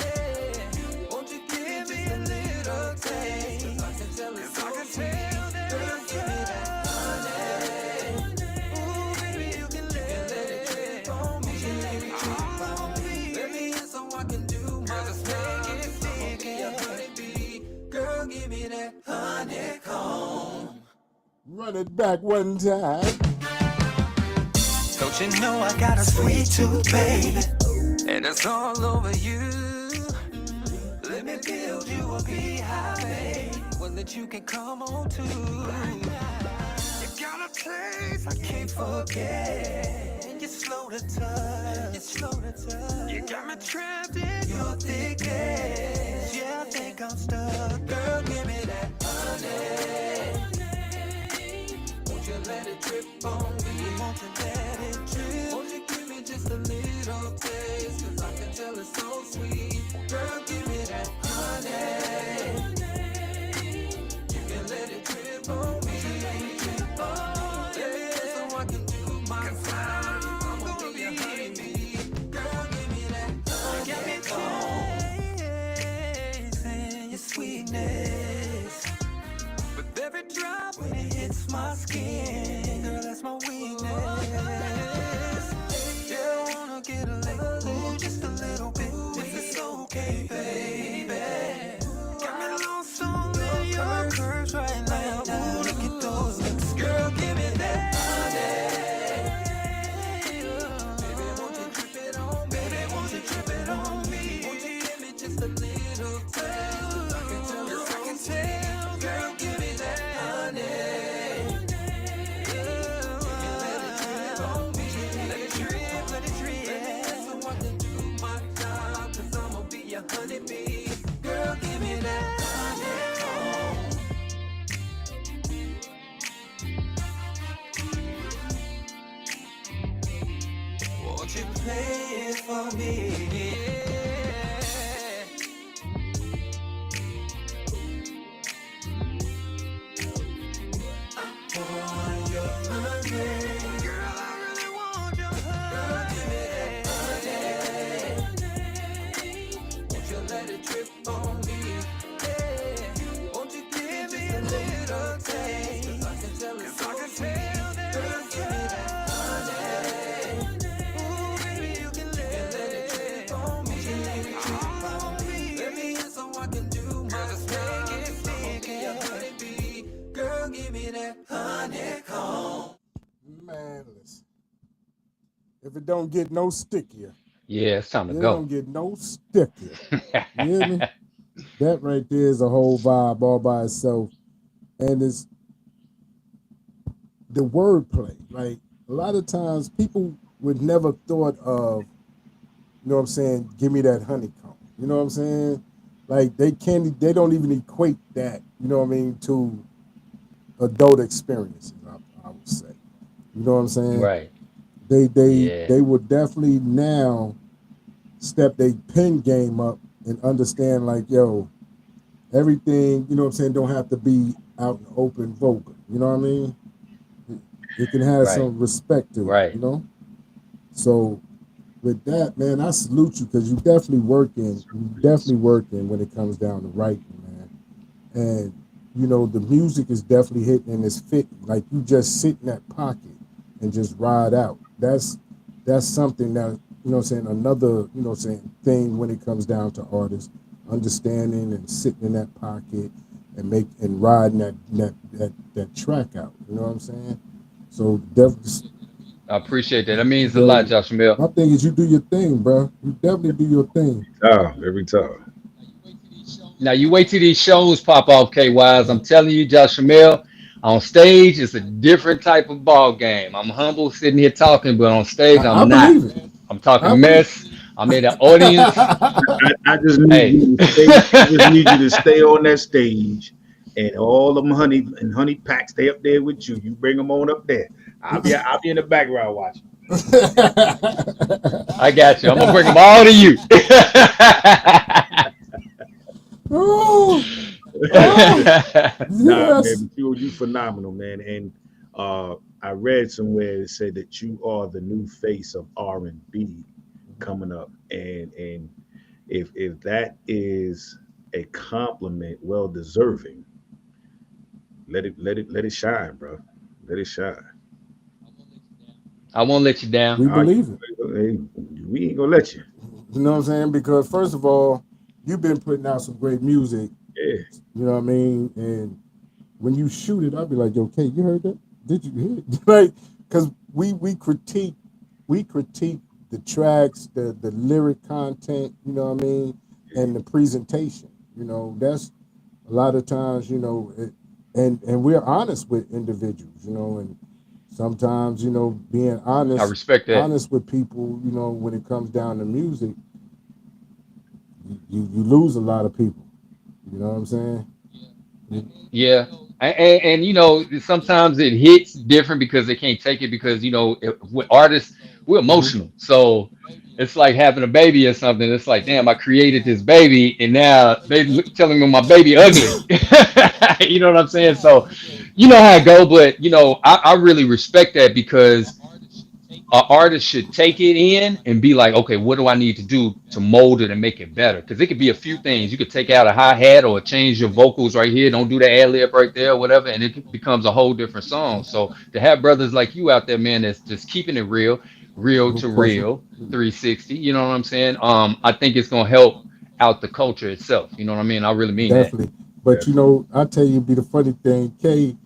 Yeah. Won't you give me a little taste? 'Cause I can tell it's so sweet. Girl, give me that honey. Ooh, baby, you can let it drip on me. Let it drip on me. Let me in so I can do my just make it big. Yeah, honeybee. Girl, give me that honeycomb. Run it back one time. Don't you know I got a sweet tooth, baby? And it's all over you. Let me build you a beehive, babe. One that you can come on to. You got a place I can't forget. And you're slow to touch. You got me trapped in your thickness. Yeah, I think I'm stuck. Girl, give me that honey. Won't you let it drip on me? Won't you let it drip? Won't you give me just a little taste? 'Cause I can tell it's so sweet. Girl, give me that honey. You can let it drip on me. Let me in so I can do my time. I'm gonna be a honeybee. Girl, give me that honey. Got me chasing your sweetness. With every drop when it hits my skin, girl, that's my weakness. Yeah, I wanna get a little, just a little bit, if it's okay, baby. Got me lost on your curves right now. Ooh, look at those lips, girl, give me that honey. Baby, won't you drip it on me? Baby, won't you drip it on me? Won't you give me just a little taste? I can tell, girl, give me that honey. Let it drip on me. Let it drip, let it drip. So I can do my job, 'cause I'ma be your honeybee. Girl, give me that honey. Won't you play it for me? I want your honey. Girl, I really want your honey. Give me that honey. Won't you let it drip on me? Yeah. Won't you give me a little taste? 'Cause I can tell it's so sweet. Girl, give me that honey. Ooh, baby, you can let it drip on me. Let it drip on me. Let me in so I can do my just make it big. Yeah, honeybee. Girl, give me that honeycomb. Man, listen. If it don't get no stickier, Yeah, it's time to it go. don't get no stickier. You hear me? That right there is a whole vibe all by itself. And it's the wordplay. Like a lot of times people would never thought of, you know what I'm saying, give me that honeycomb. You know what I'm saying? Like they don't even equate that, you know what I mean, to adult experiences, I would say. You know what I'm saying? Right. Yeah. They would definitely now step their pen game up and understand like, yo, everything, you know what I'm saying, don't have to be out in open vocal. You know what I mean? It can have Right. some respect to it, Right. you know? So with that, man, I salute you because you definitely working when it comes down to writing, man. And you know, the music is definitely hitting and it's fitting. Like you just sit in that pocket and just ride out. That's something that, you know what I'm saying, another, you know what I'm saying, thing when it comes down to artists, understanding and sitting in that pocket and riding that track out. You know what I'm saying? So definitely, I appreciate that. That means a lot, Josh Mill. my thing is you do your thing, bro. You definitely do your thing. Every time. Now you wait till these shows pop off, KYs. I'm telling you, Josh Mill, on stage it's a different type of ball game. I'm humble sitting here talking, but on stage I I'm not. believe it. I'm I talking believe. mess. I'm in the audience. I just need Hey. you to stay. I just need you to stay on that stage and all them honey packs, stay up there with you. You bring them on up there. I'll be in the background watching. I got you. I'm gonna bring them all to you. Oh, oh, Nah, man, yes. but you phenomenal, man. And I read somewhere it said that you are the new face of R&B coming up, and if that is a compliment, well deserving, let it shine, bro. Let it shine. I won't let you down. We All right, believe it. hey, we ain't gonna let you. You know what I'm saying? Because first of all, you've been putting out some great music. Yeah, You know what I mean? And when you shoot it, I'll be like, "Yo, Kate, you heard that? Did you hear it?" Like, because we critique the tracks, the lyric content. You know what I mean? And the presentation. You know, that's a lot of times. And we're honest with individuals. And sometimes being I honest respect that. honest with people. When it comes down to music, you lose a lot of people. You know what I'm saying? Yeah. And sometimes it hits different because they can't take it because with artists we're Mm-hmm. emotional. So it's like having a baby or something. It's like, damn, I created this baby and now they telling me my baby ugly. You know what I'm saying? So you know how it go, but I really respect that because an artist should take it in and be like, okay, what do I need to do to mold it and make it better? Because it could be a few things. You could take out a hi hat or change your vocals right here. Don't do the ad lib right there, or whatever, and becomes a whole different song. So to have brothers like you out there, man, that's just keeping it real, real No to question. real, 360. You know what I'm saying? I think it's gonna help out the culture itself. You know what I mean? I really mean that. Definitely. But definitely. I tell you, be the funny thing, Kay.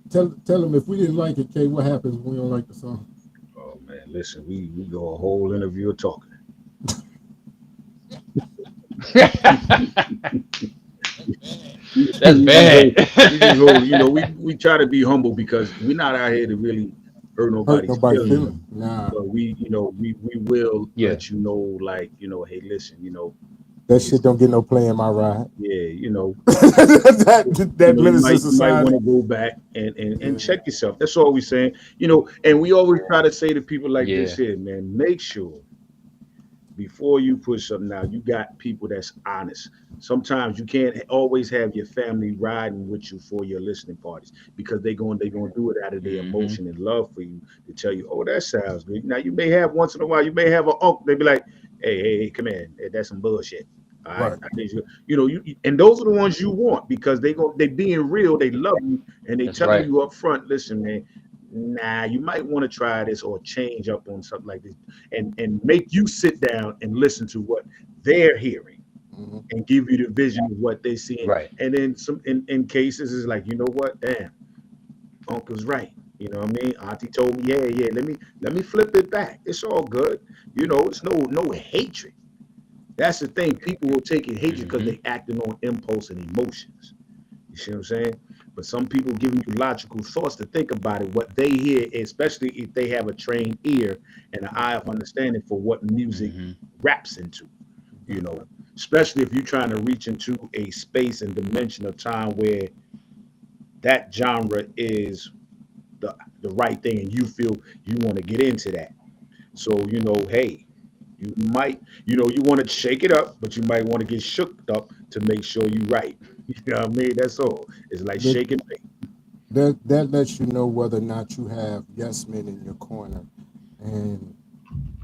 Tell them if we didn't like it, Kay. What happens when we don't like the song? Oh man, listen, we go a whole interview of talking. That's we just bad. hold, we just hold. We try to be humble because we're not out here to really hurt Hurt nobody's nobody feelings. feeling? Nah, But we will Yeah. let you know, like, hey, listen, that it's shit don't get no play in my ride. yeah, that you minister might want society. to go back and check yourself. That's all we're saying. And we always try to say to people like this Yeah. here, man, make sure before you push something out, you got people that's honest. Sometimes you can't always have your family riding with you for your listening parties because they gonna do it out of their Hmm. emotion and love for you to tell you, oh, that sounds good. Now you may have once in a while, you may have an uncle, they be like, hey, come in, that's some bullshit. All right, Right. I need you. And those are the ones you want because they being real, they love you, and they That's telling right. you up front, listen, man, nah, you might want to try this or change up on something like this and make you sit down and listen to what they're hearing Hmm. and give you the vision of what they're seeing. Right. And then some in cases is like, you know what, damn, uncle's right. You know what I mean? Auntie told me, yeah, let me flip it back. It's all good. It's no hatred. That's the thing. People will take it hatred because Hmm. they acting on impulse and emotions. You see what I'm saying? But some people giving you logical thoughts to think about it, what they hear, especially if they have a trained ear and an eye of understanding for what music Hmm. raps into, especially if you're trying to reach into a space and dimension of time where that genre is the right thing and you feel you want to get into that. So, hey, you might, you want to shake it up, but you might want to get shook up to make sure you right. You know what I mean? That's all. It's like That shaking. that lets you know whether or not you have yes men in your corner, and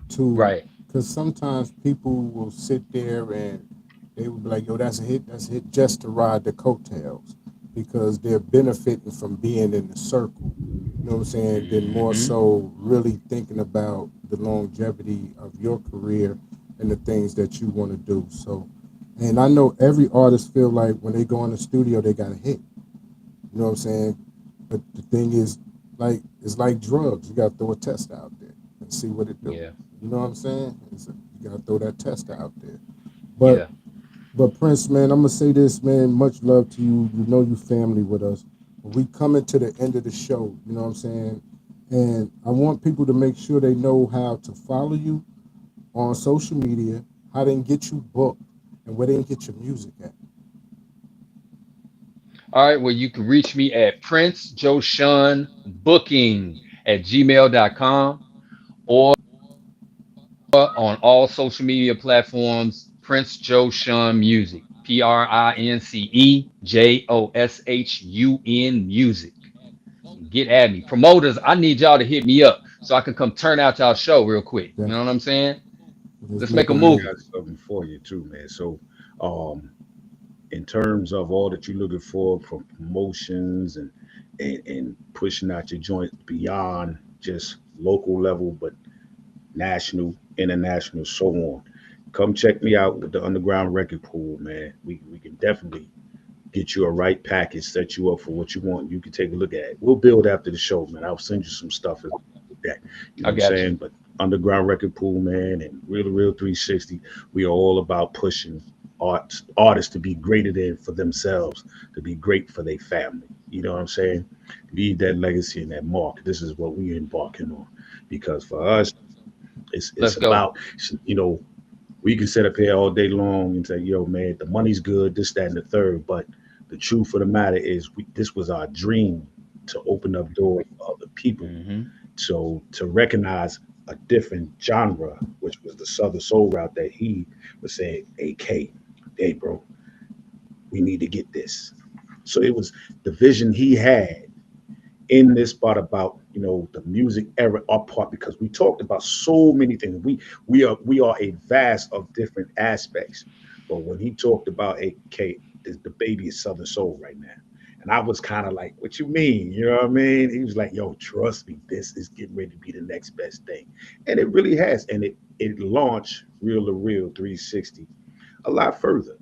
to Right. because sometimes people will sit there and they will be like, "Yo, that's a hit," just to ride the coattails because they're benefiting from being in the circle. You know what I'm saying? Then more Hmm. so, really thinking about the longevity of your career and the things that you want to do. So, and I know every artist feel like when they go in the studio, they got a hit. You know what I'm saying? But the thing is, like it's like drugs. You got to throw a test out there and see what it do. Yeah. You know what I'm saying? You got to throw that test out there. But Yeah. Prince, man, I'm gonna say this, man. Much love to you. You know you family with us. But we coming to the end of the show. You know what I'm saying? And I want people to make sure they know how to follow you on social media, how they can get you booked, and where they can get your music at. All right, well, you can reach me at Prince Joshun Booking at gmail.com or on all social media platforms, Prince Joshun Music, PrinceJoshun Music. Get at me. Promoters, I need y'all to hit me up so I can come turn out y'all show real quick. You know what I'm Definitely. saying? Just Let's make make a a I move. movie. got something for you too, man. So, um, in terms of all that you're looking for from promotions and pushing out your joint beyond just local level, but national, international, so on. Come check me out with the Underground Record Pool, man. We can definitely get you a right package, set you up for what you want. You can take a look at it. We'll build after the show, man. I'll send you some stuff as that. You know I what I'm got you. saying? But Underground Record Pool, man, and Real 360, we are all about pushing artists to be greater than for themselves, to be great for their family. You know what I'm saying? Leave that legacy and that mark. This is what we're embarking on. Because for us, it's Let's go. about, you know, we can sit up here all day long and say, yo, man, the money's good, this, that, and the third. But the truth of the matter is, this was our dream to open up doors for other people. Hmm. So to recognize a different genre, which was the Southern Soul route that he was saying, AK, hey, bro, we need to get this. So it was the vision he had in this part about the music era our part because we talked about so many things. We are a vast of different aspects, but when he talked about AK, the baby is Southern Soul right now, and I was kind of like, what you mean? You know what I mean? He was like, yo, trust me, this is getting ready to be the next best thing, and it really has, and it launched Real to Real 360 a lot further.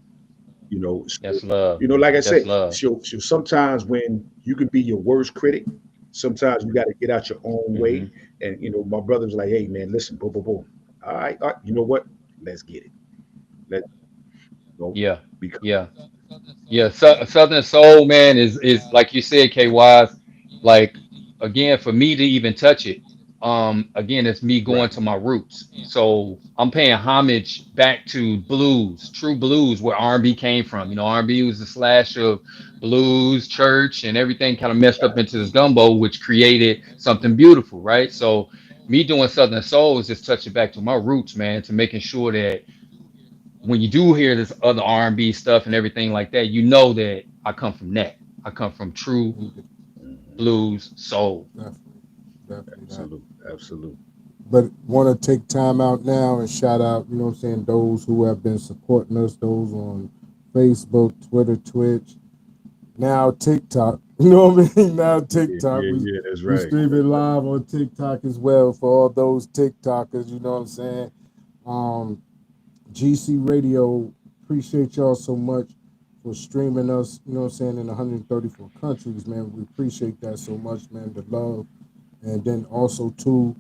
So, That's love. like I That's said, love. so sometimes when you can be your worst critic, sometimes you got to get out your own Hmm. way. And my brother was like, "Hey, man, listen, boom, boom, boom. All right, you know what? Let's get it. Let's go Yeah. because Yeah. Yeah, Southern Soul, man, is like you said, K Wise. Like again, for me to even touch it, again, it's me going right, to my roots. So I'm paying homage back to blues, true blues, where R&B came from. R&B was the slash of blues, church, and everything kind of meshed up into this gumbo, which created something beautiful, right? So me doing Southern Soul is just touching back to my roots, man, to making sure that when you do hear this other R&B stuff and everything like that, you know that I come from that. I come from true hmm, blues soul. Definitely, definitely that. absolute, absolute. But want to take time out now and shout out, you know what I'm saying, those who have been supporting us, those on Facebook, Twitter, Twitch, now TikTok. You know what I mean? Now Yeah, TikTok. yeah, We yeah. That's we right. stream it live on TikTok as well for all those TikTokers. You know what I'm saying? Um, GC Radio, appreciate y'all so much for streaming us. You know what I'm saying in 134 countries, man. We appreciate that so much, man. The love, and then also too.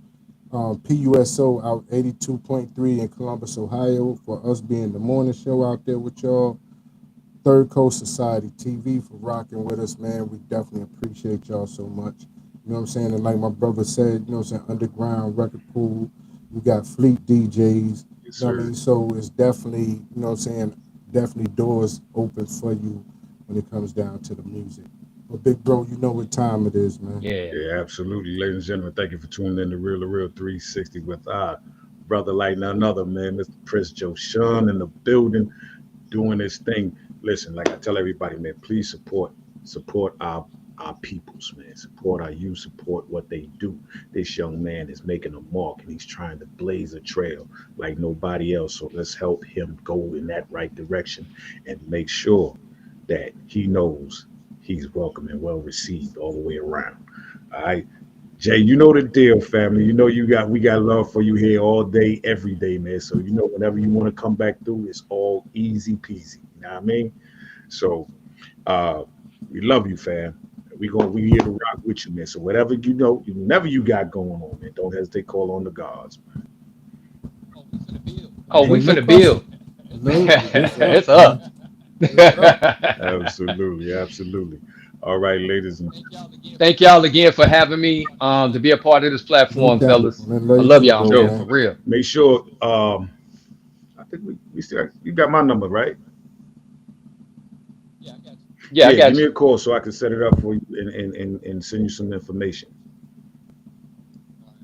PUSO out 82.3 in Columbus, Ohio, for us being the morning show out there with y'all. Third Coast Society TV for rocking with us, man. We definitely appreciate y'all so much. You know what I'm saying? And like my brother said, you know what I'm saying, underground record pool. We got fleet DJs. Yes, You know what I sir. mean? So it's definitely, you know what I'm saying, definitely doors open for you when it comes down to the music. But big bro, you know what time it is, man. Yeah. Yeah, absolutely. Ladies and gentlemen, thank you for tuning in to Real 360 with our brother like none other, man, Mr. Prince Joe Shun in the building, doing this thing. Listen, like I tell everybody, man, please support our peoples, man. Support our youth, support what they do. This young man is making a mark and he's trying to blaze a trail like nobody else. So let's help him go in that right direction and make sure that he knows he's welcome and well received all the way around. All right. Jay, you know the deal, family. You know we got love for you here all day, every day, man. So whenever you want to come back through, it's all easy peasy. You know what I mean? So uh we love you, fam. We here to rock with you, man. So whatever you got going on, man, don't hesitate to call on the gods. Oh, No, we no finna question. build. No, it's up, It's man. up. It's up. Absolutely, absolutely. All right, ladies and Thank y'all again for having me to be a part of this No platform, doubt, fellas. man. Love I you love too, y'all, bro, sure, man, man. for real. make sure I think we still you got my number, right? Yeah, I Yeah, give got me you. a call so I can set it up for you and send you some information.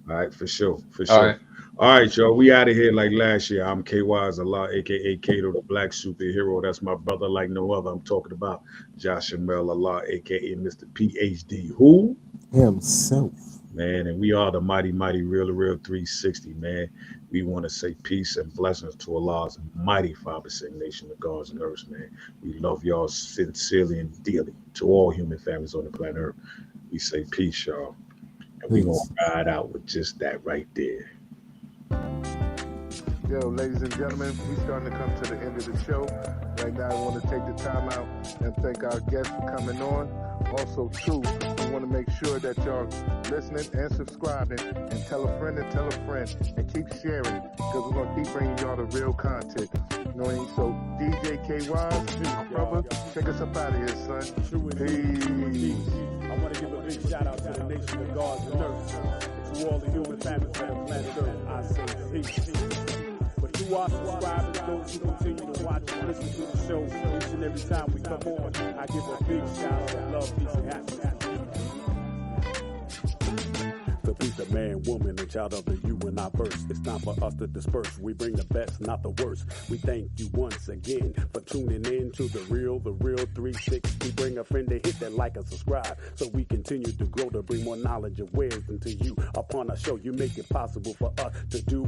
All right, for sure, for All sure. right. All right, y'all. We out of here like last year. I'm KY's Allah, aka Kato, the black superhero. That's my brother like no other. I'm talking about Joshua Allah, aka Mr. PhD. Who? Himself. Man, and we are the mighty real 360, man. We want to say peace and blessings to Allah's mighty 5% nation of gods and earths, man. We love y'all sincerely and dearly. To all human families on the planet Earth, we say peace, y'all. And we gonna Peace. ride out with just that right there. Yo, ladies and gentlemen, we starting to come to the end of the show. Right now, I want to take the time out and thank our guests for coming on. Also, too, we want to make sure that y'all listening and subscribing and tell a friend and keep sharing because we're going to keep bringing y'all the real content. You know what I mean? So, DJ KY, my brother, take us up out of here, son. Peace. I want to give a big shout out to the nation of gods and earth. To all the human families on the planet Earth, I say peace. But to our subscribers, those who continue to watch and listen to the show each and every time we come on, I give a big shout out of love, peace, and happiness. To be the man, woman, and child of the you and I verse. It's time for us to disperse. We bring the best, not the worst. We thank you once again for tuning in to the real 360. Bring a friend to hit that like and subscribe so we continue to grow to bring more knowledge and wisdom to you. Upon our show, you make it possible for us to do